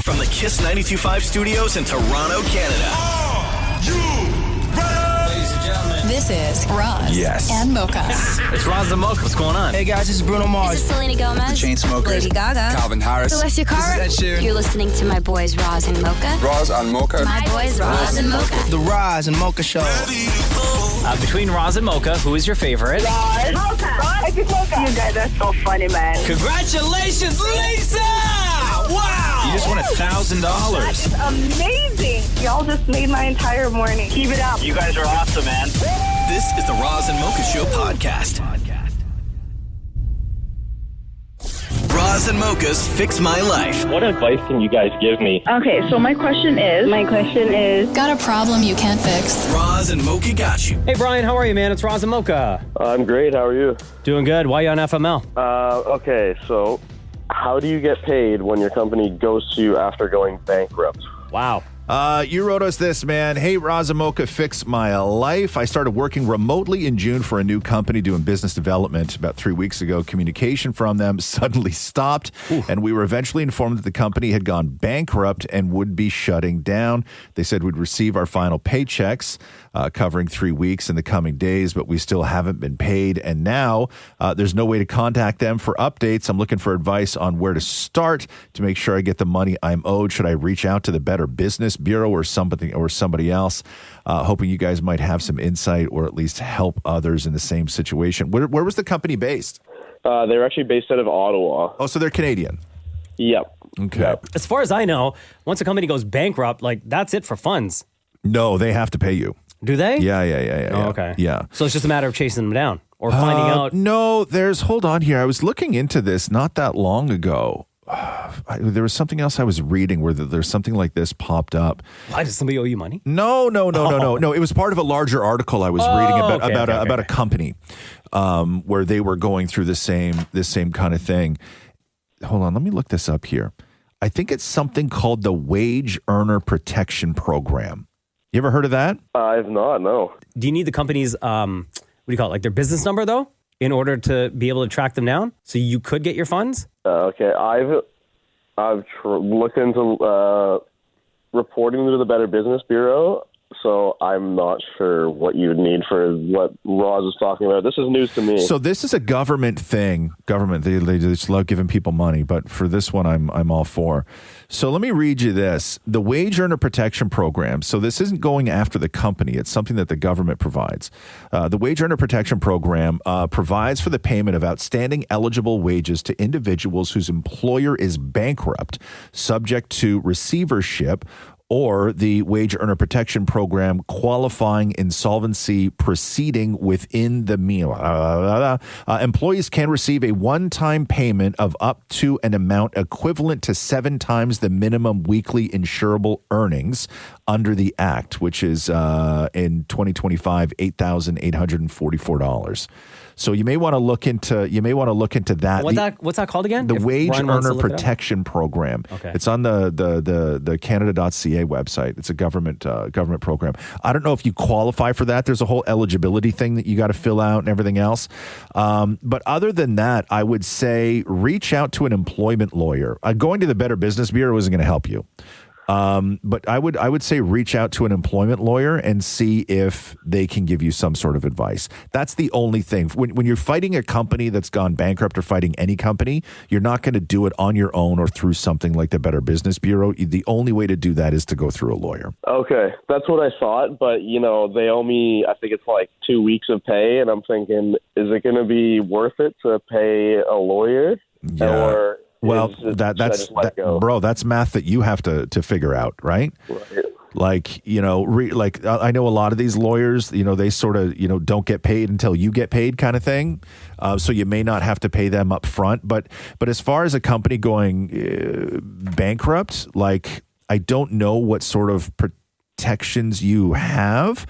From the Kiss 92.5 studios in Toronto, Canada. Are you ready? Ladies and gentlemen. This is Roz and Mocha. It's Roz Mocha. What's going on? Hey guys, this is Bruno Mars. This is Selena Gomez. The Chainsmokers. Lady Gaga. Calvin Harris. Alessia Cara. This is Ed Sheeran. You're listening to my boys Roz and Mocha. Roz and Mocha. My boys Roz and Mocha. The Roz and Mocha Show. Between Roz and Mocha, who is your favorite? Mocha. Mocha. You guys are so funny, man. Congratulations, Lisa! Wow! You just won $1,000. That is amazing. Y'all just made my entire morning. Keep it up. You guys are awesome, man. This is the Roz and Mocha Show podcast. Roz and Mocha's Fix My Life. What advice can you guys give me? Okay, so my question is... Got a problem you can't fix? Roz and Mocha got you. Hey, Brian, how are you, man? It's Roz and Mocha. I'm great. How are you? Doing good. Why are you on FML? Okay, so how do you get paid when your company goes to you after going bankrupt? Wow. You wrote us this, man. Hey, Roz and Mocha, fix my life. I started working remotely in June for a new company doing business development. About 3 weeks ago, communication from them suddenly stopped, and we were eventually informed that the company had gone bankrupt and would be shutting down. They said we'd receive our final paychecks covering 3 weeks in the coming days, but we still haven't been paid. And now there's no way to contact them for updates. I'm looking for advice on where to start to make sure I get the money I'm owed. Should I reach out to the Better Business Bureau or somebody else? Hoping you guys might have some insight or at least help others in the same situation. Where was the company based? They're actually based out of Ottawa. Oh, so they're Canadian. Yep. Okay. Yep. As far as I know, once a company goes bankrupt, that's it for funds. No, they have to pay you. Do they? Yeah. Oh, okay. Yeah. So it's just a matter of chasing them down or finding out. No, hold on here. I was looking into this not that long ago. There was something else I was reading where there's something like this popped up. Why, does somebody owe you money? No. It was part of a larger article I was reading about a company where they were going through this same kind of thing. Hold on, let me look this up here. I think it's something called the Wage Earner Protection Program. You ever heard of that? I've not, no. Do you need the company's, what do you call it, their business number, though, in order to be able to track them down so you could get your funds? Okay, I've looked into reporting to the Better Business Bureau, so I'm not sure what you would need for what Roz is talking about. This is news to me. So this is a government thing. They just love giving people money, but for this one, I'm all for. So let me read you this. The Wage Earner Protection Program. So this isn't going after the company. It's something that the government provides. The Wage Earner Protection Program provides for the payment of outstanding eligible wages to individuals whose employer is bankrupt, subject to receivership, or the Wage Earner Protection Program qualifying insolvency proceeding within the meal. Employees can receive a one-time payment of up to an amount equivalent to 7 times the minimum weekly insurable earnings under the Act, which is in 2025 $8,844. So you may want to look into that. What's that called again? The Wage Earner Protection Program. Okay. It's on the Canada.ca website. It's a government program. I don't know if you qualify for that. There's a whole eligibility thing that you got to fill out and everything else. But other than that, I would say reach out to an employment lawyer. Going to the Better Business Bureau isn't going to help you. But I would say reach out to an employment lawyer and see if they can give you some sort of advice. That's the only thing. When you're fighting a company that's gone bankrupt or fighting any company, you're not going to do it on your own or through something like the Better Business Bureau. The only way to do that is to go through a lawyer. Okay, that's what I thought. But, they owe me, I think it's 2 weeks of pay. And I'm thinking, is it going to be worth it to pay a lawyer? Yeah. Or... Well, that's math that you have to figure out, right? Right. I know a lot of these lawyers, they sort of, don't get paid until you get paid kind of thing. So you may not have to pay them up front. But as far as a company going bankrupt, I don't know what sort of protections you have.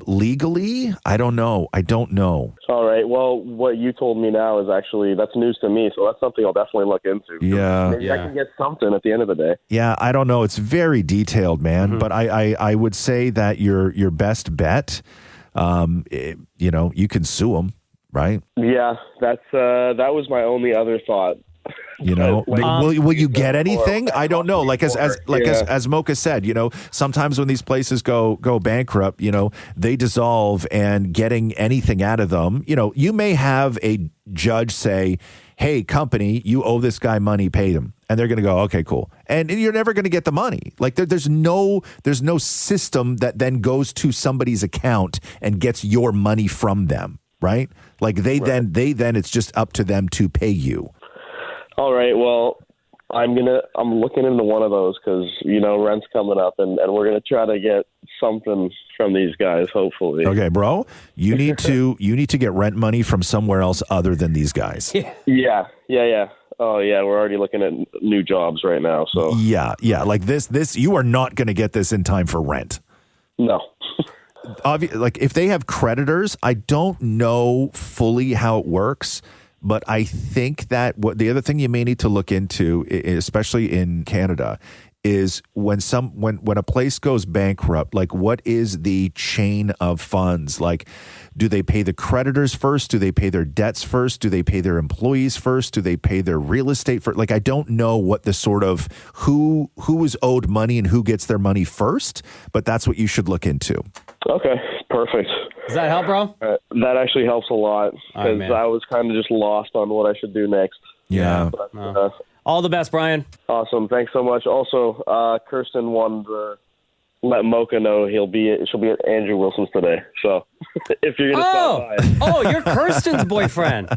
Legally, I don't know. All right. Well, what you told me now is that's news to me. So that's something I'll definitely look into. Yeah. Maybe I can get something at the end of the day. Yeah. I don't know. It's very detailed, man. Mm-hmm. But I would say that your best bet, you can sue them, right? Yeah. That was my only other thought. You know, will you get anything? I don't know. Like as Mocha said, you know, sometimes when these places go bankrupt, you know, they dissolve, and getting anything out of them, you know, you may have a judge say, "Hey, company, you owe this guy money, pay him," and they're going to go, "Okay, cool," and you're never going to get the money. Like there's no system that then goes to somebody's account and gets your money from them, right? Like then it's just up to them to pay you. All right. Well, I'm looking into one of those because, you know, rent's coming up, and we're gonna try to get something from these guys. Hopefully. Okay, bro. You need to get rent money from somewhere else other than these guys. Yeah. Oh yeah, we're already looking at new jobs right now. So yeah. Like this, you are not going to get this in time for rent. No. Like if they have creditors, I don't know fully how it works. But I think that the other thing you may need to look into, especially in Canada, is when a place goes bankrupt, like what is the chain of funds? Like, do they pay the creditors first? Do they pay their debts first? Do they pay their employees first? Do they pay their real estate first? Like, I don't know what the sort of who is owed money and who gets their money first, but that's what you should look into. Okay, perfect. Does that help, bro? That actually helps a lot because right, I was kind of just lost on what I should do next. Yeah. But, all the best, Brian. Awesome. Thanks so much. Also, Kirsten wanted to let Mocha know she'll be at Andrew Wilson's today. So if you're going to stop by. Oh, you're Kirsten's boyfriend.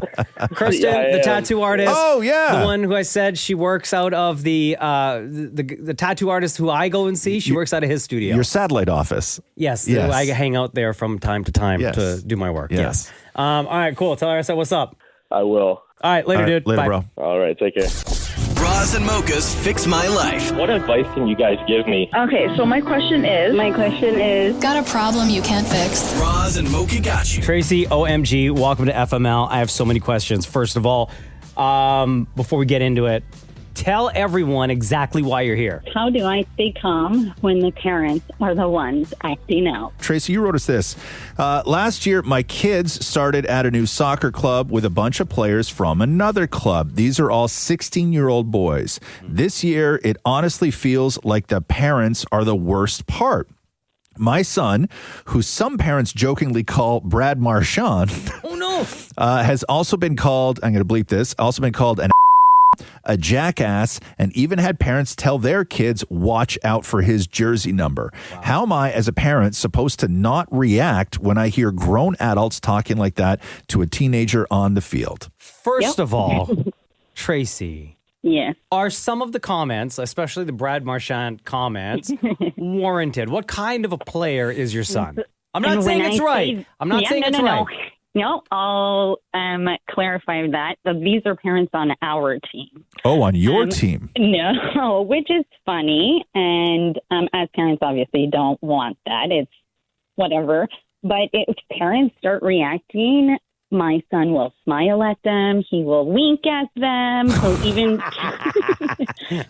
Kirsten, the tattoo artist. Oh, yeah. The one who I said she works out of the tattoo artist who I go and see. She works out of his studio. Your satellite office. Yes. I hang out there from time to time to do my work. Yes. All right, cool. Tell her I said what's up. I will. All right, later, dude. Later, Bye. bro. All right, take care. Roz and Mocha's Fix My Life. What advice can you guys give me? Okay, so my question is, Got a problem you can't fix? Roz and Mocha got you. Tracy, OMG, welcome to FML. I have so many questions. First of all, before we get into it, tell everyone exactly why you're here. How do I stay calm when the parents are the ones acting out? Tracy, you wrote us this. Last year, my kids started at a new soccer club with a bunch of players from another club. These are all 16-year-old boys. This year, it honestly feels like the parents are the worst part. My son, who some parents jokingly call Brad Marchand, has also been called, I'm going to bleep this, also been called a jackass, and even had parents tell their kids, watch out for his jersey number. Wow. How am I, as a parent, supposed to not react when I hear grown adults talking like that to a teenager on the field? First of all, Tracy. Yes. Are some of the comments, especially the Brad Marchand comments, warranted? What kind of a player is your son? I'm not saying it's right. I'm not saying it's right. No, I'll clarify that. These are parents on our team. Oh, on your team? No, which is funny. And as parents, obviously, don't want that. It's whatever. But if parents start reacting, my son will smile at them. He will wink at them. He'll even...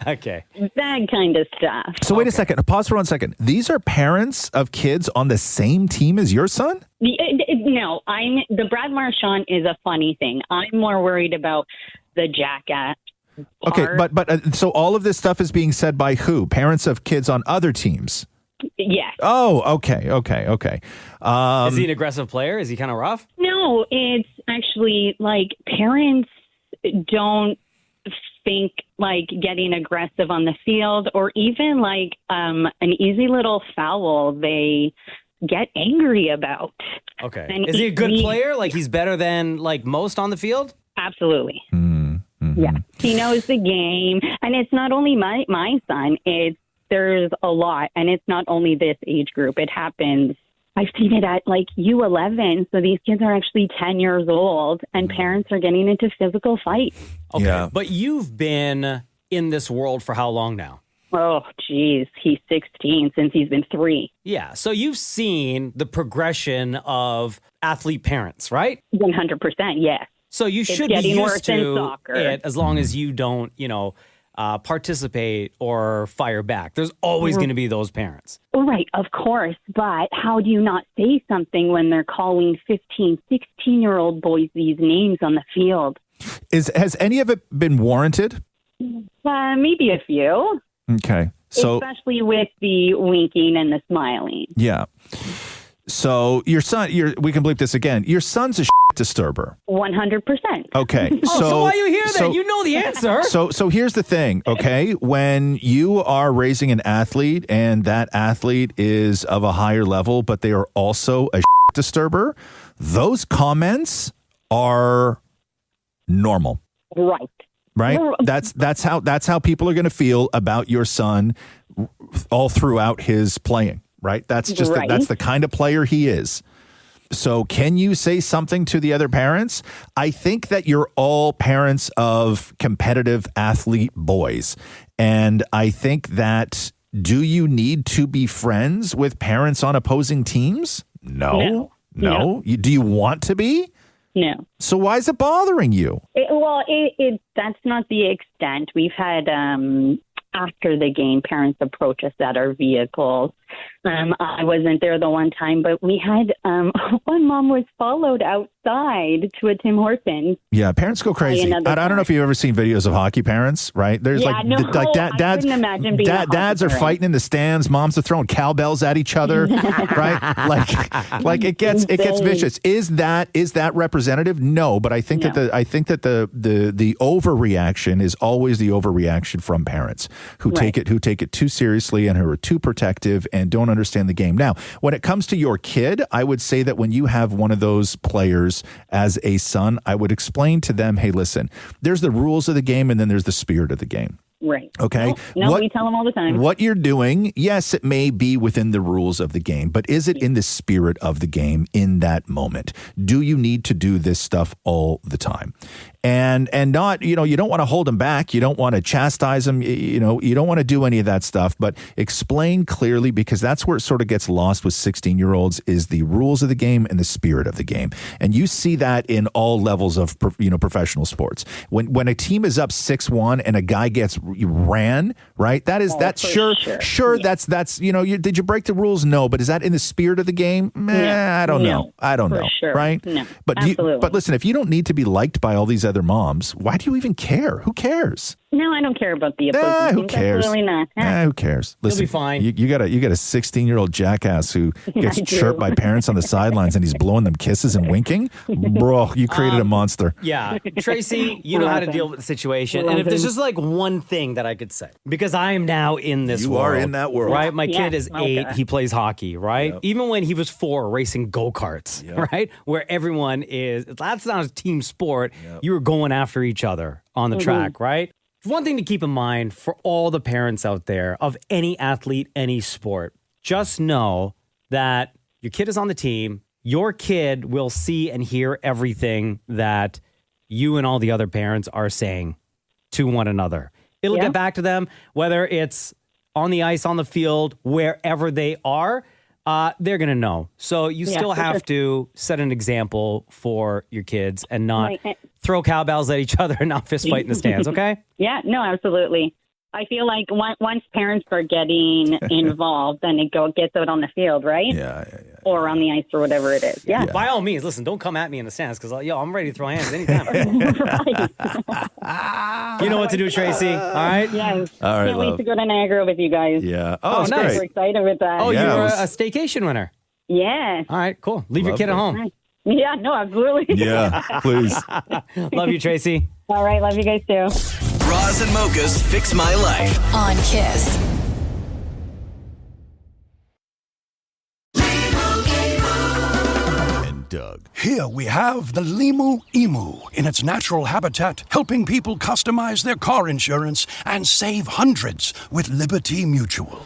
Okay. That kind of stuff. So wait a second. Pause for 1 second. These are parents of kids on the same team as your son? No, the Brad Marchand is a funny thing. I'm more worried about the jackass part. Okay, but so all of this stuff is being said by who? Parents of kids on other teams? Yes. Oh, okay. Is he an aggressive player? Is he kind of rough? No, it's actually like parents don't think like getting aggressive on the field or even like an easy little foul they get angry about. Okay. And is he a good player? Like he's better than like most on the field? Absolutely. Yeah. He knows the game. And it's not only my son. There's a lot. And it's not only this age group. It happens. I've seen it at like U11. So these kids are actually 10 years old and parents are getting into physical fights. Okay. Yeah. But you've been in this world for how long now? Oh, geez. He's 16 since he's been 3. Yeah. So you've seen the progression of athlete parents, right? 100%. Yes. So you should be used to it as long as you don't, participate or fire back. There's always going to be those parents. Right, of course. But how do you not say something when they're calling 15, 16-year-old boys these names on the field? Has any of it been warranted? Maybe a few. Okay. So especially with the winking and the smiling. yeah. So your son, we can bleep this again. Your son's a disturber. 100%. Okay. So why are you here then? You know the answer. So here's the thing, okay? When you are raising an athlete and that athlete is of a higher level, but they are also a disturber, those comments are normal. Right. That's how people are going to feel about your son all throughout his playing, right? That's just that's the kind of player he is. So can you say something to the other parents? I think that you're all parents of competitive athlete boys. And I think that, do you need to be friends with parents on opposing teams? No. Do you want to be? No. So why is it bothering you? That's not the extent. We've had, after the game, parents approach us at our vehicles. I wasn't there the one time, but we had one mom was followed outside to a Tim Hortons. Yeah, parents go crazy. I don't know if you've ever seen videos of hockey parents, right? There's dads. I couldn't imagine being dads are fighting in the stands. Moms are throwing cowbells at each other, right? Like it gets vicious. Is that representative? No, but I think that the overreaction is always the overreaction from parents who take it too seriously and who are too protective and don't understand the game. Now, when it comes to your kid, I would say that when you have one of those players as a son, I would explain to them, hey, listen, there's the rules of the game and then there's the spirit of the game. Right. Okay. No, we tell them all the time. What you're doing, yes, it may be within the rules of the game, but is it in the spirit of the game in that moment? Do you need to do this stuff all the time? And not, you don't want to hold them back. You don't want to chastise them. You don't want to do any of that stuff, but explain clearly, because that's where it sort of gets lost with 16-year-olds is the rules of the game and the spirit of the game. And you see that in all levels of, professional sports. When a team is up 6-1 and a guy gets ran, right? That's sure. That's, did you break the rules? No. But is that in the spirit of the game? I don't know. I don't know. Sure. Right? No. But listen, if you don't need to be liked by all these other moms, why do you even care? Who cares? No, I don't care about the opposing who cares? Absolutely not. Who cares? Listen, You'll be fine. You got a 16-year-old jackass who gets chirped by parents on the sidelines and he's blowing them kisses and winking. Bro, you created a monster. Yeah. Tracy, you know how to deal with the situation. And if there's just like one thing that I could say, because I am now in this world. You are in that world. Right? My kid is 8. He plays hockey, right? Yep. Even when he was 4, racing go-karts, right? Where everyone that's not a team sport. Yep. You were going after each other on the track, right? One thing to keep in mind for all the parents out there of any athlete, any sport, just know that your kid is on the team. Your kid will see and hear everything that you and all the other parents are saying to one another. It'll get back to them, whether it's on the ice, on the field, wherever they are. They're going to know. So you still have to set an example for your kids and not throw cowbells at each other and not fist fight in the stands, okay? Yeah, no, absolutely. I feel like once parents are getting involved, then it gets out on the field, right? Yeah. Or on the ice or whatever it is. Yeah. By all means, listen, don't come at me in the stands because, I'm ready to throw hands anytime. You know what to do, Tracy. All right? Yes. All right, Can't wait to go to Niagara with you guys. Yeah. Oh, nice. We're excited with that. Oh, you were a staycation winner. Yes. All right, cool. Leave your kid at home. Yeah, no, absolutely. Yeah, please. Love you, Tracy. All right, love you guys too. Roz and Mocha's Fix My Life. On Kiss. And Doug. Here we have the Limu Emu in its natural habitat, helping people customize their car insurance and save hundreds with Liberty Mutual.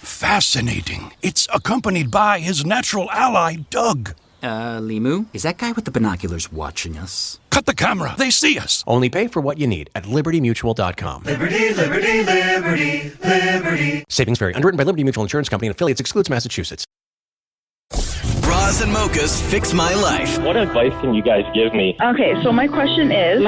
Fascinating. It's accompanied by his natural ally, Doug. Limu? Is that guy with the binoculars watching us? Cut the camera. They see us. Only pay for what you need at libertymutual.com. Liberty, liberty, liberty, liberty. Savings vary. Underwritten by Liberty Mutual Insurance Company and affiliates. Excludes Massachusetts. Roz and Mocha's Fix My Life. What advice can you guys give me? Okay, so my question is...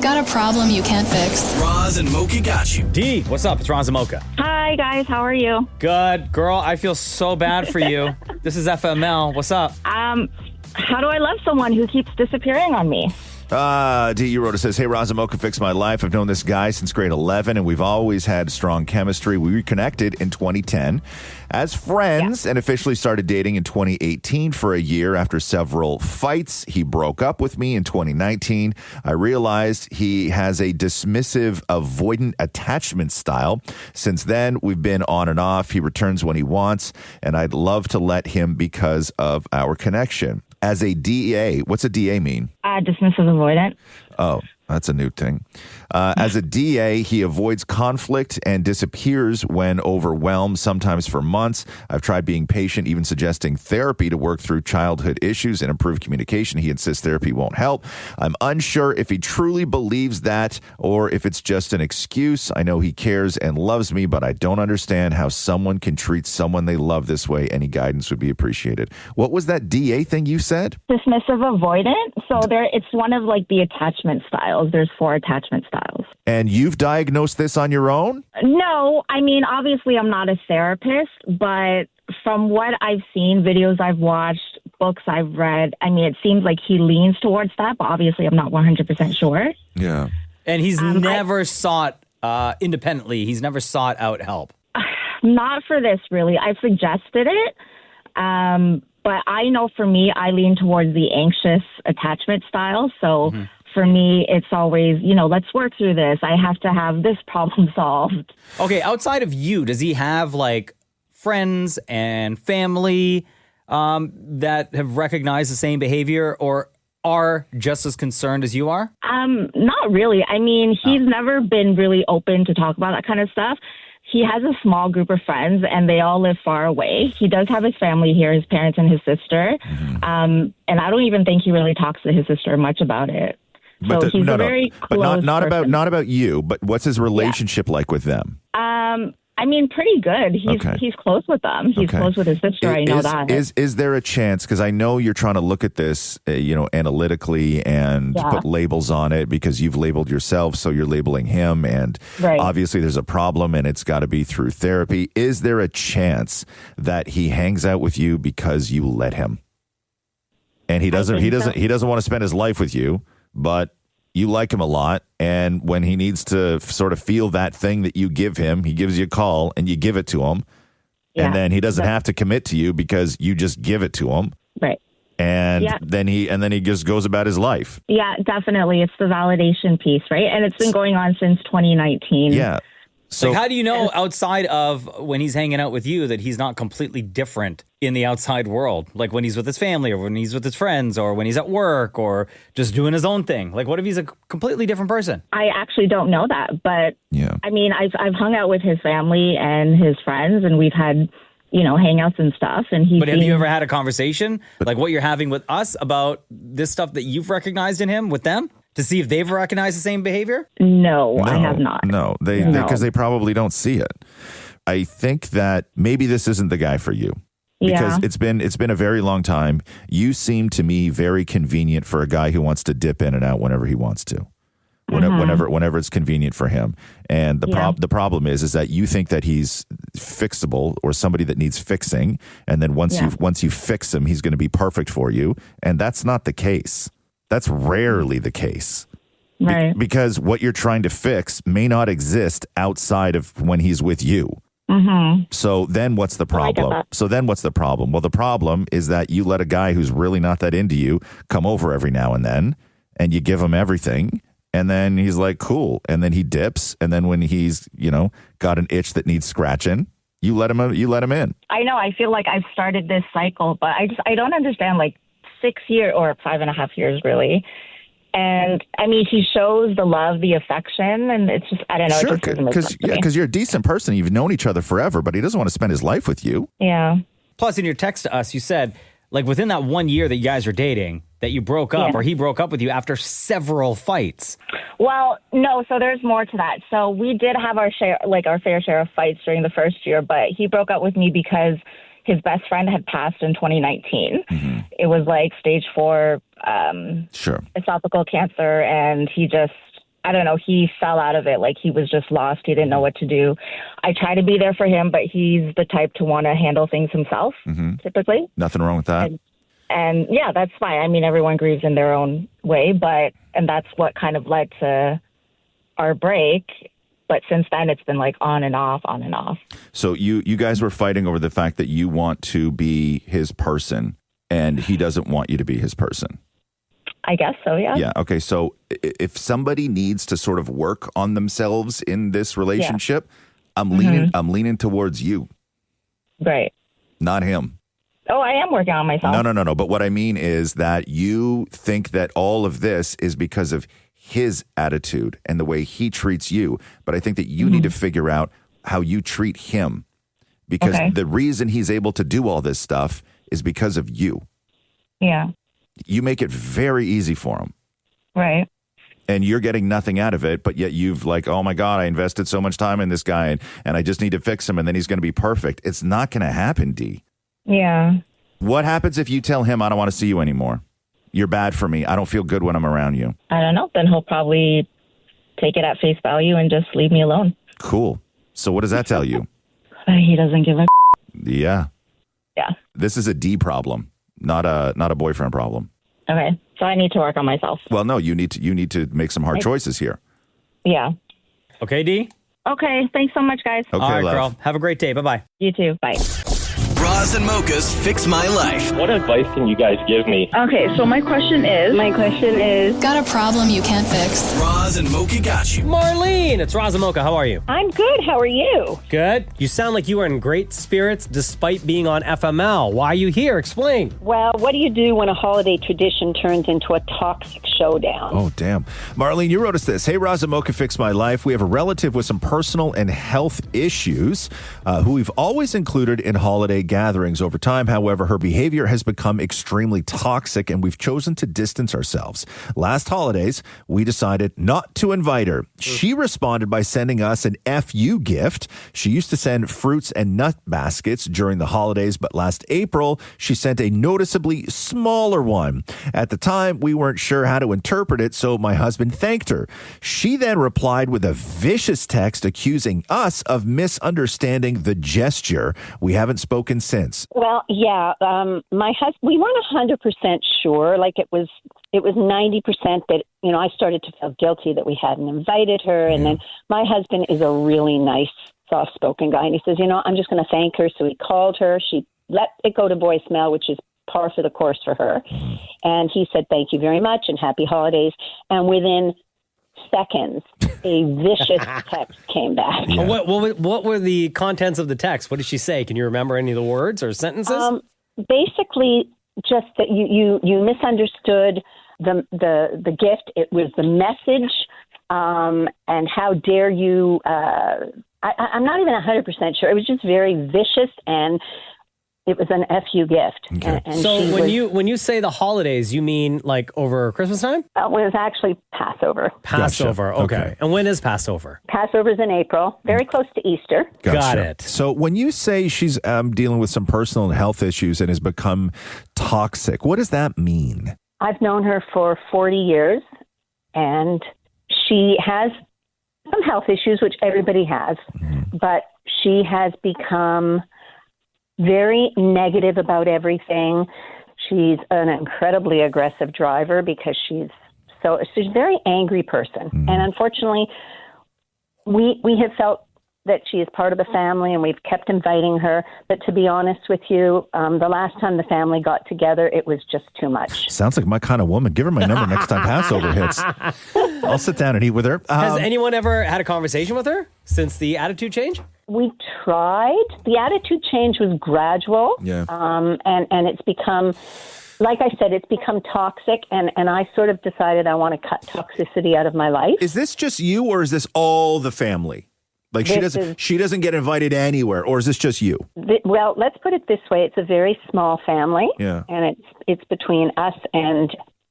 Got a problem you can't fix? Roz and Mocha got you. D, what's up? It's Roz and Mocha. Hi, guys. How are you? Good. Girl, I feel so bad for you. This is FML. What's up? How do I love someone who keeps disappearing on me? D.U. wrote, it says, hey, Roz Mocha fixed my life. I've known this guy since grade 11, and we've always had strong chemistry. We reconnected in 2010 as friends and officially started dating in 2018 for a year. After several fights, he broke up with me in 2019. I realized he has a dismissive, avoidant attachment style. Since then, we've been on and off. He returns when he wants, and I'd love to let him because of our connection. As a DA, what's a DA mean? Dismissive avoidant. Oh, that's a new thing. As a DA, he avoids conflict and disappears when overwhelmed, sometimes for months. I've tried being patient, even suggesting therapy to work through childhood issues and improve communication. He insists therapy won't help. I'm unsure if he truly believes that or if it's just an excuse. I know he cares and loves me, but I don't understand how someone can treat someone they love this way. Any guidance would be appreciated. What was that DA thing you said? Dismissive avoidant. So it's one of like the attachment styles. There's 4 attachment styles. And you've diagnosed this on your own? No, I mean, obviously I'm not a therapist, but from what I've seen, videos I've watched, books I've read, I mean, it seems like he leans towards that, but obviously I'm not 100% sure. Yeah. And he's never sought independently. He's never sought out help. Not for this, really. I suggested it. But I know for me, I lean towards the anxious attachment style. So for me, it's always, let's work through this. I have to have this problem solved. Okay, outside of you, does he have like friends and family that have recognized the same behavior or are just as concerned as you are? Not really. I mean, he's never been really open to talk about that kind of stuff. He has a small group of friends, and they all live far away. He does have his family here, his parents and his sister. And I don't even think he really talks to his sister much about it. So he's a very close not person. about you, but what's his relationship like with them? I mean, pretty good. He's close with them. He's close with his sister. I know that. Is there a chance? Because I know you're trying to look at this, analytically and put labels on it because you've labeled yourself, so you're labeling him, and obviously there's a problem, and it's got to be through therapy. Is there a chance that he hangs out with you because you let him, and he doesn't want to spend his life with you, but you like him a lot, and when he needs to sort of feel that thing that you give him, he gives you a call and you give it to him, and then he doesn't have to commit to you because you just give it to him. Right. And then he just goes about his life. Yeah, definitely. It's the validation piece, right? And it's been going on since 2019. Yeah. So how do you know outside of when he's hanging out with you that he's not completely different in the outside world? Like when he's with his family or when he's with his friends or when he's at work or just doing his own thing? Like what if he's a completely different person? I actually don't know that. But I mean, I've hung out with his family and his friends, and we've had, hangouts and stuff. And But have you ever had a conversation like what you're having with us about this stuff that you've recognized in him with them? To see if they've recognized the same behavior? No, I have not. No, because they probably don't see it. I think that maybe this isn't the guy for you. Because it's been a very long time. You seem to me very convenient for a guy who wants to dip in and out whenever he wants to. Whenever it's convenient for him. And the problem is that you think that he's fixable or somebody that needs fixing, and then once you fix him, he's going to be perfect for you, and that's not the case. That's rarely the case. Right. Because what you're trying to fix may not exist outside of when he's with you. So then what's the problem? Well, the problem is that you let a guy who's really not that into you come over every now and then, and you give him everything, and then he's like, cool. And then he dips. And then when he's, got an itch that needs scratching, you let him in. I know. I feel like I've started this cycle, but I don't understand, like, 6 years or 5.5 years, really. And I mean, he shows the love, the affection, and it's just, I don't know. Sure, because you're a decent person. You've known each other forever, but he doesn't want to spend his life with you. Yeah. Plus, in your text to us, you said, like, within that 1 year that you guys were dating, that you broke up or he broke up with you after several fights. Well, no, so there's more to that. So we did have our fair share of fights during the first year, but he broke up with me because his best friend had passed in 2019. It was like stage 4 esophageal cancer, and he just, I don't know, he fell out of it. Like he was just lost. He didn't know what to do. I try to be there for him, but he's the type to want to handle things himself, typically. Nothing wrong with that. And yeah, that's fine. I mean, everyone grieves in their own way, but And that's what kind of led to our break. But since then, it's been like on and off, on and off. So you guys were fighting over the fact that you want to be his person and he doesn't want you to be his person. I guess so, yeah. Yeah. Okay. So if somebody needs to sort of work on themselves in this relationship, I'm leaning towards you. Right. Not him. Oh, I am working on myself. No. But what I mean is that you think that all of this is because of his attitude and the way he treats you. But I think that you need to figure out how you treat him, because the reason he's able to do all this stuff is because of you. Yeah. You make it very easy for him. Right. And you're getting nothing out of it, but yet you've like, oh my God, I invested so much time in this guy and I just need to fix him and then he's going to be perfect. It's not going to happen, Dee. Yeah. What happens if you tell him, I don't want to see you anymore? You're bad for me. I don't feel good when I'm around you. I don't know. Then he'll probably take it at face value and just leave me alone. Cool. So what does that tell you? He doesn't give a Yeah. Yeah. This is a D problem, not a boyfriend problem. Okay. So I need to work on myself. Well, no, you need to make some hard choices here. Yeah. Okay, Dee? Okay. Thanks so much, guys. Okay, All right, love. girl. Have a great day. Bye-bye. You too. Bye. Roz and Mocha's Fix My Life. What advice can you guys give me? Okay, so my question is, Got a problem you can't fix? Roz and Mocha got you. Marlene, it's Roz and Mocha. How are you? I'm good. How are you? Good. You sound like you are in great spirits despite being on FML. Why are you here? Explain. Well, what do you do when a holiday tradition turns into a toxic showdown? Oh, damn. Marlene, you wrote us this. Hey, Roz and Mocha, Fix My Life. We have a relative with some personal and health issues who we've always included in holiday gatherings. Over time, however, her behavior has become extremely toxic and we've chosen to distance ourselves. Last holidays, we decided not to invite her. She responded by sending us an FU gift. She used to send fruits and nut baskets during the holidays, but last April, she sent a noticeably smaller one. At the time, we weren't sure how to interpret it, so my husband thanked her. She then replied with a vicious text accusing us of misunderstanding the gesture. We haven't spoken since. Well, yeah, my husband, we weren't 100% sure. Like it was 90% that, I started to feel guilty that we hadn't invited her. And then my husband is a really nice, soft-spoken guy. And he says, I'm just going to thank her. So he called her. She let it go to voicemail, which is par for the course for her. And he said, thank you very much and happy holidays. And within seconds, a vicious text came back. Yeah. What were the contents of the text? What did she say? Can you remember any of the words or sentences? Basically, just that you misunderstood the gift. It was the message, and how dare you? I'm not even 100% sure. It was just very vicious, and it was an FU gift. Okay. And So when you say the holidays, you mean like over Christmas time? it was actually Passover. Passover. Gotcha. Okay. Okay. And when is Passover? Passover's in April, very close to Easter. Gotcha. Got it. So when you say she's dealing with some personal and health issues and has become toxic, what does that mean? I've known her for 40 years, and she has some health issues, which everybody has, but she has become very negative about everything. She's an incredibly aggressive driver because she's a very angry person. And unfortunately, we have felt that she is part of the family and we've kept inviting her. But to be honest with you, the last time the family got together, it was just too much. Sounds like my kind of woman. Give her my number next time Passover hits. I'll sit down and eat with her. Has anyone ever had a conversation with her since the attitude change? We tried. The attitude change was gradual. Yeah. And it's become, like I said, it's become toxic. And I sort of decided I want to cut toxicity out of my life. Is this just you or is this all the family? Like she doesn't get invited anywhere, or is this just you? Well, let's put it this way. It's a very small family. Yeah. And it's between us and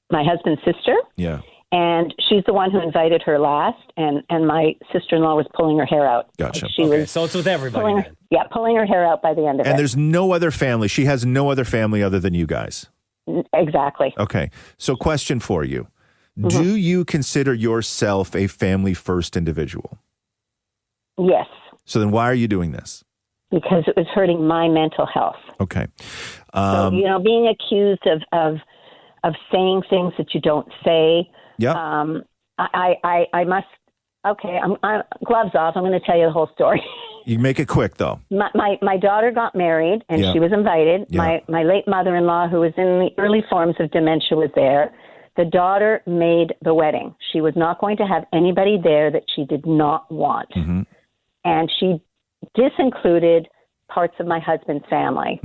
my husband's sister. Yeah. And she's the one who invited her last, and my sister-in-law was pulling her hair out. Gotcha. So it's with everybody then. Pulling her hair out by the end of it. And there's no other family. She has no other family other than you guys. Exactly. Okay. So question for you. Do you consider yourself a family-first individual? Yes. So then why are you doing this? Because it was hurting my mental health. Okay. So, being accused of of saying things that you don't say. Yeah. I must. Okay, I'm gloves off. I'm going to tell you the whole story. You make it quick, though. My daughter got married, and Yeah. she was invited. Yeah. My late mother-in-law, who was in the early forms of dementia, was there. The daughter made the wedding. She was not going to have anybody there that she did not want. Mm-hmm. And she disincluded parts of my husband's family,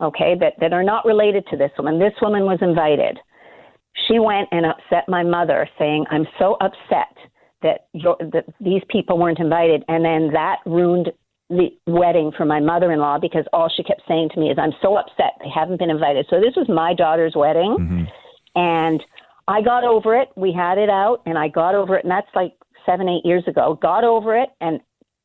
okay, that are not related to this woman. This woman was invited. She went and upset my mother, saying, I'm so upset that these people weren't invited. And then that ruined the wedding for my mother-in-law, because all she kept saying to me is, I'm so upset they haven't been invited. So this was my daughter's wedding. And I got over it. We had it out, and I got over it. And that's like 7-8 years ago. Got over it. And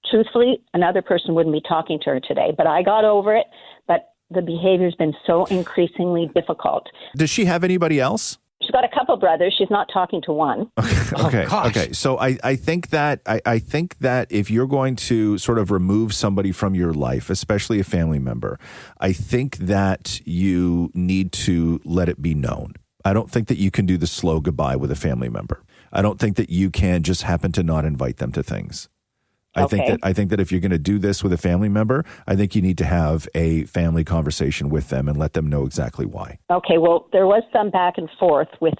truthfully, another person wouldn't be talking to her today. But I got over it. But the behavior's been so increasingly difficult. Does she have anybody else? She's got a couple brothers. She's not talking to one. Okay. So I think that I think that if you're going to sort of remove somebody from your life, especially a family member, I think that you need to let it be known. I don't think that you can do the slow goodbye with a family member. I don't think that you can just happen to not invite them to things. I think that if you're going to do this with a family member, I think you need to have a family conversation with them and let them know exactly why. Okay, well, there was some back and forth with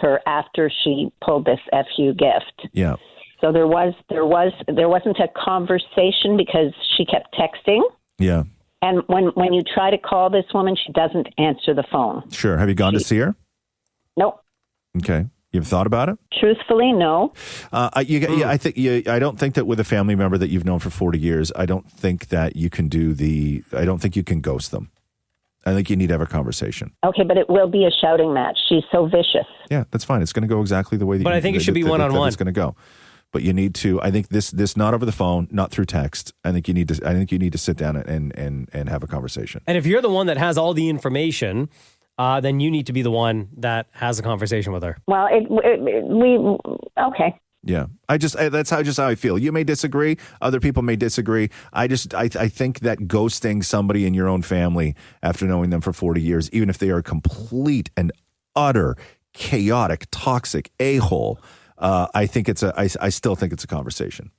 her after she pulled this FU gift. Yeah. So there wasn't a conversation because she kept texting. Yeah. And when you try to call this woman, she doesn't answer the phone. Sure. Have you gone to see her? Nope. Okay. You've thought about it? Truthfully, no. I don't think that with a family member that you've known for 40 years, I don't think that you can I don't think you can ghost them. I think you need to have a conversation. Okay, but it will be a shouting match. She's so vicious. Yeah, that's fine. It's going to go exactly the way that But I think it should be one-on-one. It's going to go. But you need to, I think this not over the phone, not through text. I think you need to sit down and have a conversation. And if you're the one that has all the information, then you need to be the one that has a conversation with her. Well, okay. Yeah, that's how I feel. You may disagree. Other people may disagree. I think that ghosting somebody in your own family after knowing them for 40 years, even if they are a complete and utter chaotic, toxic a-hole, I still think it's a conversation.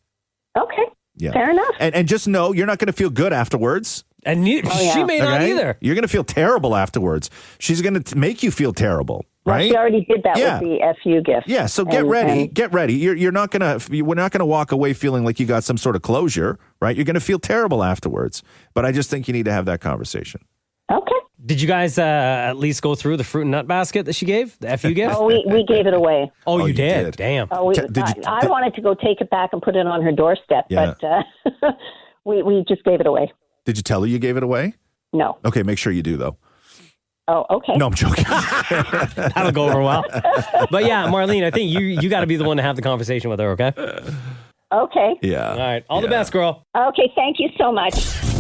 Okay. Yeah. Fair enough. And just know you're not going to feel good afterwards. And she may not either. You're going to feel terrible afterwards. She's going to make you feel terrible, right? Well, she already did that with the FU gift. Yeah, so get ready. Get ready. We're not going to walk away feeling like you got some sort of closure, right? You're going to feel terrible afterwards. But I just think you need to have that conversation. Okay. Did you guys at least go through the fruit and nut basket that she gave, the FU gift? Oh, we gave it away. Oh, you did? Damn. Oh, I wanted to go take it back and put it on her doorstep, but we just gave it away. Did you tell her you gave it away? No. Okay, make sure you do, though. Oh, okay. No, I'm joking. That'll go over well. But yeah, Marlene, I think you got to be the one to have the conversation with her, okay? Okay. Yeah. All right. All the best, girl. Okay, thank you so much.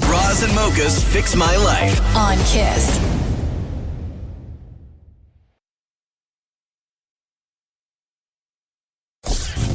Roz and Mocha's Fix My Life. On Kiss.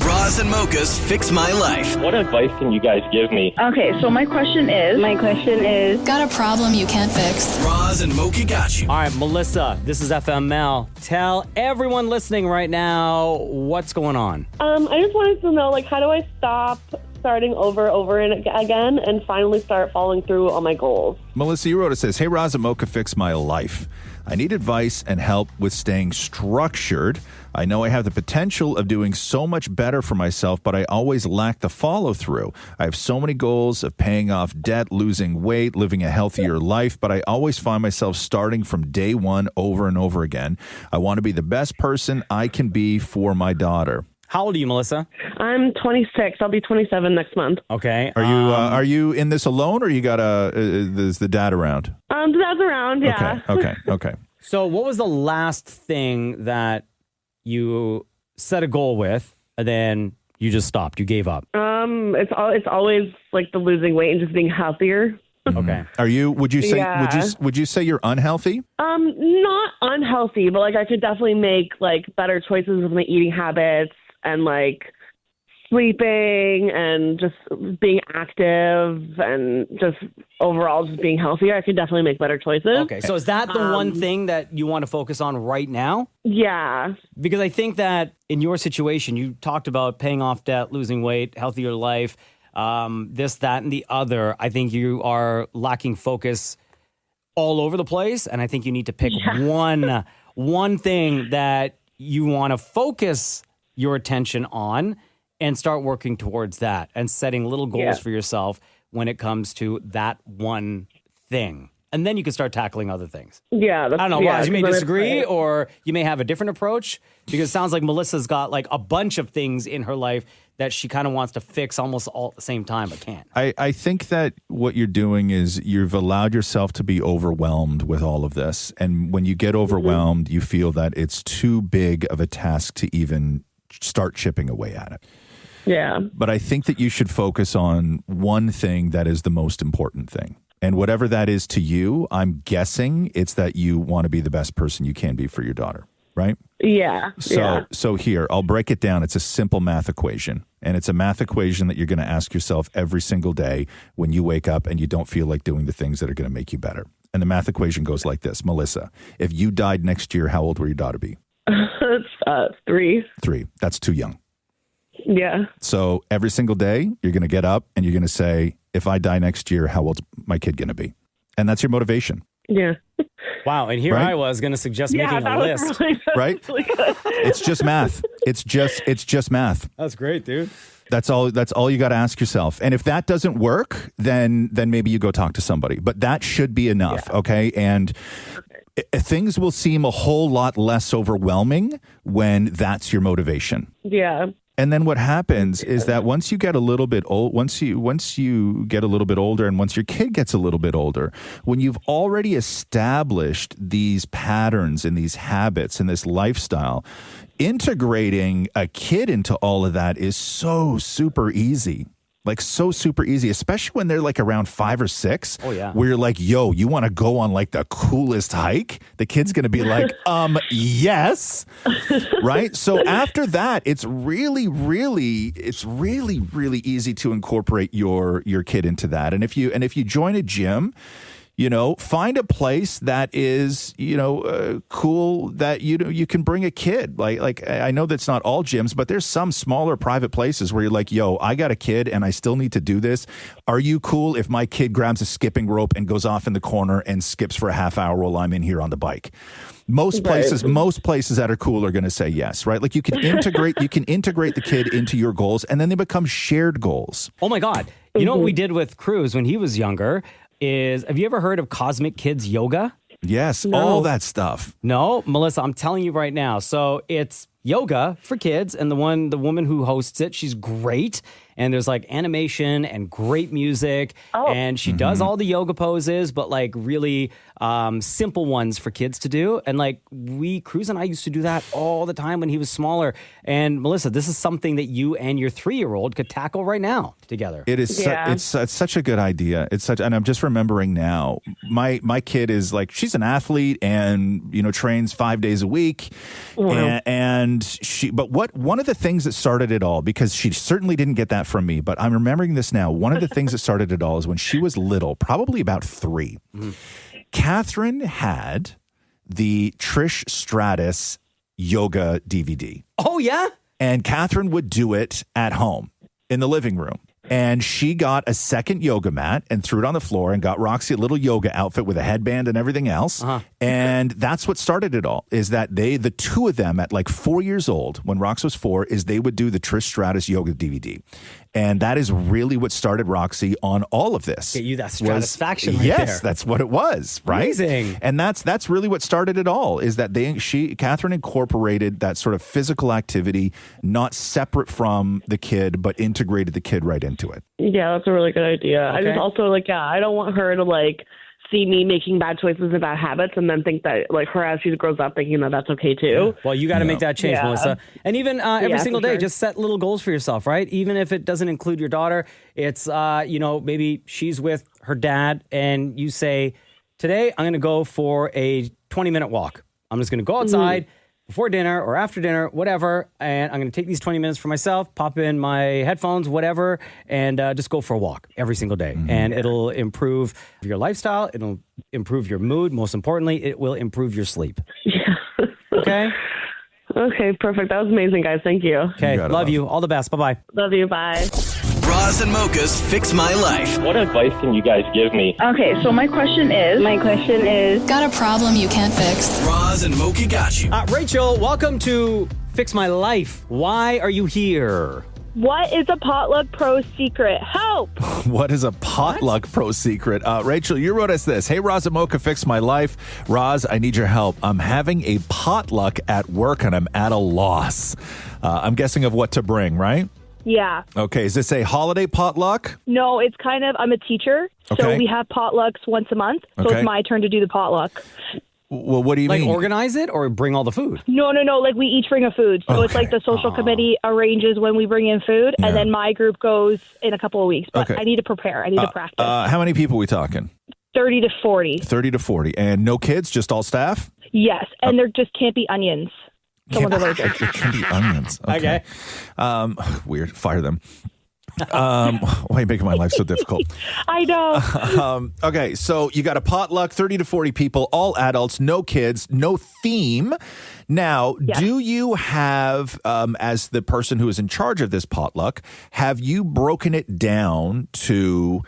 Roz and Mocha's Fix My Life. What advice can you guys give me? Okay, so my question is... Got a problem you can't fix? Roz and Mocha got you. All right, Melissa, this is FML. Tell everyone listening right now what's going on. I just wanted to know, how do I stop starting over and again and finally start following through on my goals? Melissa, you wrote, it says, hey, Roz and Mocha, fix my life. I need advice and help with staying structured. I know I have the potential of doing so much better for myself, but I always lack the follow through. I have so many goals of paying off debt, losing weight, living a healthier life, but I always find myself starting from day one over and over again. I want to be the best person I can be for my daughter. How old are you, Melissa? I'm 26. I'll be 27 next month. Okay. Are you in this alone, or you got is the dad around? The dad's around, yeah. Okay. So what was the last thing that you set a goal with, and then you just stopped? You gave up? It's always the losing weight and just being healthier. Okay. Would you say you're unhealthy? Not unhealthy, but I could definitely make better choices with my eating habits and sleeping and just being active and just overall just being healthier, I could definitely make better choices. Okay, so is that the one thing that you want to focus on right now? Yeah. Because I think that in your situation, you talked about paying off debt, losing weight, healthier life, this, that, and the other. I think you are lacking focus all over the place, and I think you need to pick one thing that you want to focus your attention on and start working towards that and setting little goals for yourself when it comes to that one thing. And then you can start tackling other things. Yeah. I don't know, Roz, you may disagree or you may have a different approach because it sounds like Melissa's got like a bunch of things in her life that she kind of wants to fix almost all at the same time, but can't. I think that what you're doing is you've allowed yourself to be overwhelmed with all of this. And when you get overwhelmed, you feel that it's too big of a task to even start chipping away at it. Yeah. But I think that you should focus on one thing that is the most important thing. And whatever that is to you, I'm guessing it's that you want to be the best person you can be for your daughter, right? Yeah. So here, I'll break it down. It's a simple math equation. And it's a math equation that you're going to ask yourself every single day when you wake up and you don't feel like doing the things that are going to make you better. And the math equation goes like this. Melissa, if you died next year, how old will your daughter be? It's 3. 3. That's too young. Yeah. So every single day, you're going to get up and you're going to say, if I die next year, how old's my kid going to be? And that's your motivation. Yeah. Wow. And here Right? I was going to suggest making a list. Right? Really good. It's just math. It's just math. That's great, dude. That's all you got to ask yourself. And if that doesn't work, then maybe you go talk to somebody. But that should be enough, okay? And things will seem a whole lot less overwhelming when that's your motivation. Yeah. And then what happens is that once you get a little bit old, once you get a little bit older, and once your kid gets a little bit older, when you've already established these patterns and these habits and this lifestyle, integrating a kid into all of that is so super easy. Like so super easy, especially when they're like around 5 or 6. Oh, yeah. Where you're like, yo, you want to go on like the coolest hike? The kid's going to be like, yes. Right? So after that, it's really easy to incorporate your kid into that. And if you join a gym, you know, find a place that is, cool that you can bring a kid. Like I know that's not all gyms, but there's some smaller private places where you're like, yo, I got a kid and I still need to do this. Are you cool if my kid grabs a skipping rope and goes off in the corner and skips for a half hour while I'm in here on the bike? Most places that are cool are going to say yes, right? Like you can integrate the kid into your goals, and then they become shared goals. Oh my God. You know what we did with Cruz when he was younger is, have you ever heard of Cosmic Kids Yoga? Yes, all that stuff. No, Melissa, I'm telling you right now. So it's yoga for kids, and the woman who hosts it, she's great. And there's like animation and great music, and she does all the yoga poses, but like really simple ones for kids to do. And like Cruz and I used to do that all the time when he was smaller. And Melissa, this is something that you and your 3-year-old could tackle right now together. It is. It's such a good idea. And I'm just remembering now. My kid is like, she's an athlete and trains 5 days a week, But one of the things that started it all, because she certainly didn't get that from me, but I'm remembering this now. One of the things that started it all is when she was little, probably about 3. Catherine had the Trish Stratus yoga DVD. Oh, yeah? And Catherine would do it at home in the living room. And she got a second yoga mat and threw it on the floor and got Roxy a little yoga outfit with a headband and everything else. And that's what started it all, is that the two of them at like 4 years old, when Rox was 4, is they would do the Trish Stratus yoga DVD. And that is really what started Roxy on all of this. Get you that satisfaction right there. Yes, that's what it was, right? Amazing. And that's really what started it all, is that Catherine incorporated that sort of physical activity, not separate from the kid, but integrated the kid right into it. Yeah, that's a really good idea. Okay. I just also I don't want her to see me making bad choices and bad habits and then think that her as she grows up thinking that that's okay too. Yeah. Well, you got to make that change, Melissa. And even every single day, sure. just set little goals for yourself, right? Even if it doesn't include your daughter, it's, maybe she's with her dad and you say, today I'm going to go for a 20-minute walk. I'm just going to go outside, before dinner or after dinner, whatever. And I'm going to take these 20 minutes for myself, pop in my headphones, whatever, and just go for a walk every single day. And it'll improve your lifestyle. It'll improve your mood. Most importantly, it will improve your sleep. Yeah. Okay? Okay, perfect. That was amazing, guys. Thank you. Okay, love you. All the best. Bye-bye. Love you. Bye. Roz and Mocha's Fix My Life. What advice can you guys give me? Okay, so my question is... Got a problem you can't fix? Roz and Mocha got you. Rachel, welcome to Fix My Life. Why are you here? What is a potluck pro secret? Help! What is a potluck pro secret? Rachel, you wrote us this. Hey, Roz and Mocha, fix my life. Roz, I need your help. I'm having a potluck at work and I'm at a loss. I'm guessing of what to bring, right? Yeah. Okay, is this a holiday potluck? No, it's kind of, I'm a teacher, so Okay. we have potlucks once a month, so Okay. it's my turn to do the potluck. Well, what do you Like mean? organize it or bring all the food? No, like we each bring a food. So it's like the social committee arranges when we bring in food, Yeah. and then my group goes in a couple of weeks. But Okay. I need to prepare. I need to practice. How many people are we talking? 30 to 40. 30 to 40. And no kids, just all staff? Yes, and there just can't be onions. Someone's allergic. It can be onions. Okay. Weird. Fire them. Why are you making my life so difficult? I know. Okay, so you got a potluck, 30 to 40 people, all adults, no kids, no theme. Now, do you have, as the person who is in charge of this potluck, have you broken it down to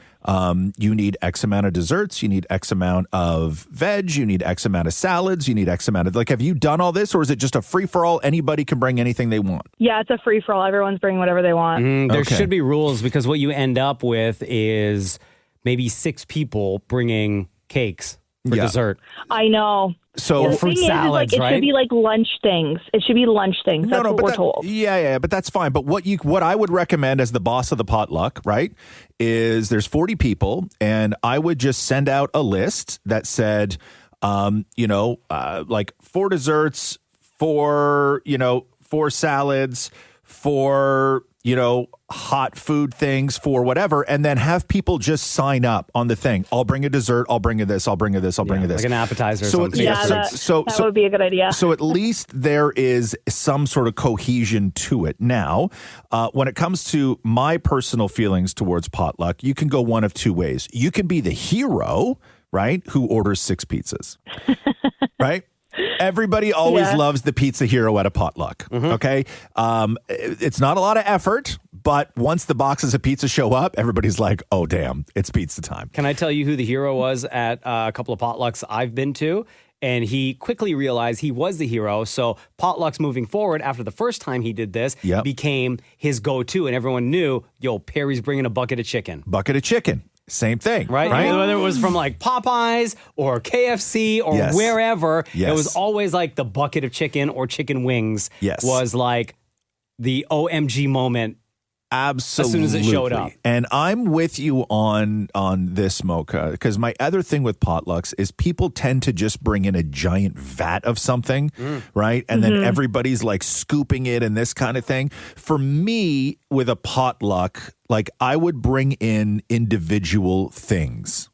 you need X amount of desserts, you need X amount of veg, you need X amount of salads, you need X amount of, like, have you done all this, or is it just a free-for-all? Anybody can bring anything they want? Yeah, it's a free-for-all. Everyone's bringing whatever they want. There should be rules, because what you end up with is maybe 6 people bringing cakes for dessert. I know. So the fruit thing salads, is, like, it right? should be like lunch things. It should be lunch things. That's what we're told. Yeah, but that's fine. But what I would recommend as the boss of the potluck, right, is there's 40 people, and I would just send out a list that said, like 4 desserts, 4 salads, 4 hot food things, for whatever, and then have people just sign up on the thing. I'll bring a dessert. I'll bring you this. I'll bring you this. I'll bring you this. Like an appetizer or So something. That would be a good idea. So at least there is some sort of cohesion to it. Now, when it comes to my personal feelings towards potluck, you can go one of 2 ways. You can be the hero, right, who orders 6 pizzas, right? Everybody always loves the pizza hero at a potluck, okay? It's not a lot of effort, but once the boxes of pizza show up, everybody's like, oh, damn, it's pizza time. Can I tell you who the hero was at a couple of potlucks I've been to? And he quickly realized he was the hero. So potlucks moving forward, after the first time he did this, became his go-to. And everyone knew, Perry's bringing a bucket of chicken. Bucket of chicken. Same thing. Right? Whether it was from like Popeyes or KFC or wherever, it was always like the bucket of chicken or chicken wings was like the OMG moment. Absolutely. As soon as it showed up. And I'm with you on this, Mocha, because my other thing with potlucks is people tend to just bring in a giant vat of something, right? And then everybody's like scooping it and this kind of thing. For me, with a potluck, like I would bring in individual things,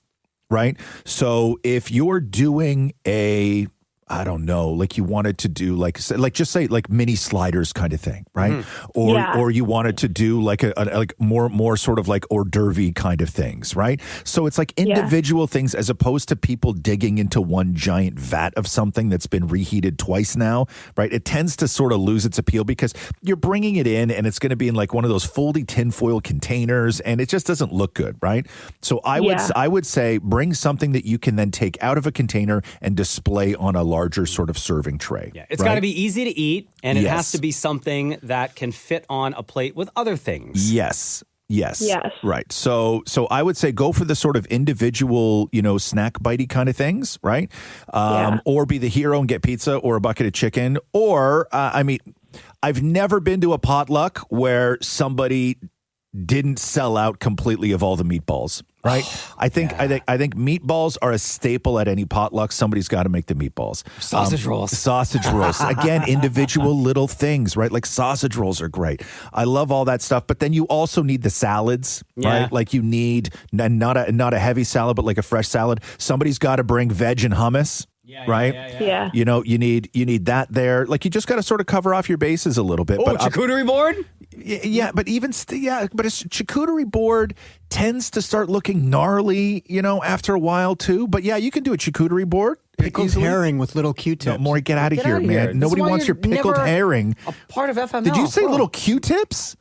right? So if you're doing I don't know, like you wanted to do like just say like mini sliders kind of thing, right? Or you wanted to do like a like more sort of like hors d'oeuvre kind of things, right? So it's like individual things as opposed to people digging into one giant vat of something that's been reheated twice now, right? It tends to sort of lose its appeal because you're bringing it in and it's going to be in like one of those foldy tinfoil containers and it just doesn't look good, right? So I would say bring something that you can then take out of a container and display on a larger sort of serving tray. Yeah, it's got to be easy to eat, and it has to be something that can fit on a plate with other things. Yes. Right. So I would say go for the sort of individual, snack bitey kind of things, right? Or be the hero and get pizza or a bucket of chicken. Or, I've never been to a potluck where somebody didn't sell out completely of all the meatballs. Right, I think meatballs are a staple at any potluck. Somebody's got to make the meatballs. Sausage rolls again. Individual little things, right? Like sausage rolls are great. I love all that stuff. But then you also need the salads, right? Like you need not a heavy salad, but like a fresh salad. Somebody's got to bring veg and hummus. right? Yeah. You know, you need that there. Like, you just got to sort of cover off your bases a little bit. Oh, charcuterie board? Yeah, but even but a charcuterie board tends to start looking gnarly, you know, after a while too. But yeah, you can do a charcuterie board. Pickled herring with little Q-tips. No, Maury, get out of here, man. Nobody wants your pickled herring. A part of FML. Did you say little Q-tips?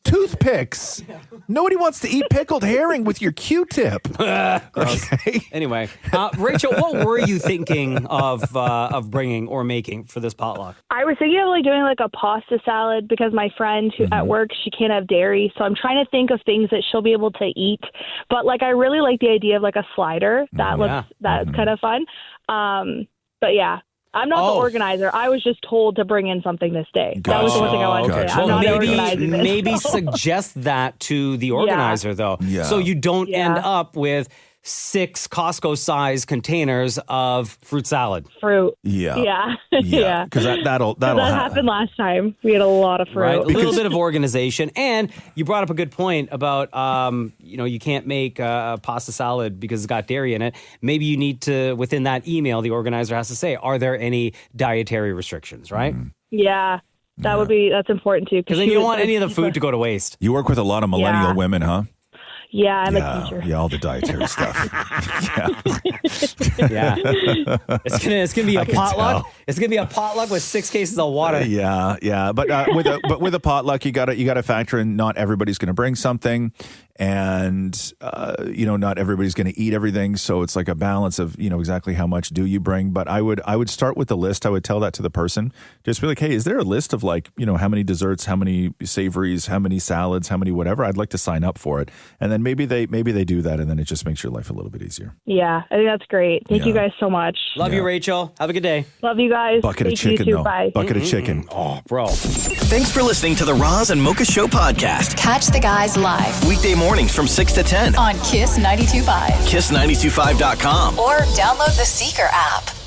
Toothpicks. Nobody wants to eat pickled herring with your Q-tip. Okay. Anyway, Rachel, what were you thinking of bringing or making for this potluck? I was thinking of like doing like a pasta salad because my friend who at work, she can't have dairy. So I'm trying to think of things that she'll be able to eat. But like, I really like the idea of like a slider. That's kind of fun. But yeah. I'm not the organizer. I was just told to bring in something this day. That was the one thing I wanted to say. I'm not organizing this. Maybe suggest that to the organizer, though. Yeah. So you don't end up with 6 Costco-sized containers of fruit salad. Fruit. Yeah. Yeah. Because that'll that happened last time. We had a lot of fruit. Right. A little bit of organization. And you brought up a good point about, you can't make a pasta salad because it's got dairy in it. Maybe you need to, within that email, the organizer has to say, are there any dietary restrictions, right? Yeah. That's important too. Because then you don't want any of the food to go to waste. You work with a lot of millennial women, huh? Yeah, I'm a teacher. Yeah, all the dietary stuff. Yeah. It's gonna be a potluck. It's gonna be a potluck with 6 cases of water. Yeah. But with a potluck, you gotta factor in not everybody's gonna bring something, and not everybody's gonna eat everything. So it's like a balance of exactly how much do you bring. But I would start with the list. I would tell that to the person. Just be like, hey, is there a list of like how many desserts, how many savories, how many salads, how many whatever? I'd like to sign up for it, and then maybe they do that, and then it just makes your life a little bit easier. Yeah, I think that's great. Thank you guys so much. Love you, Rachel. Have a good day. Love you guys. Bucket of chicken, though. Bye. Bucket of chicken. Oh, bro. Thanks for listening to the Roz and Mocha Show podcast. Catch the guys live Weekday mornings from 6 to 10 on Kiss 92.5. Kiss925.com. Or download the Seeker app.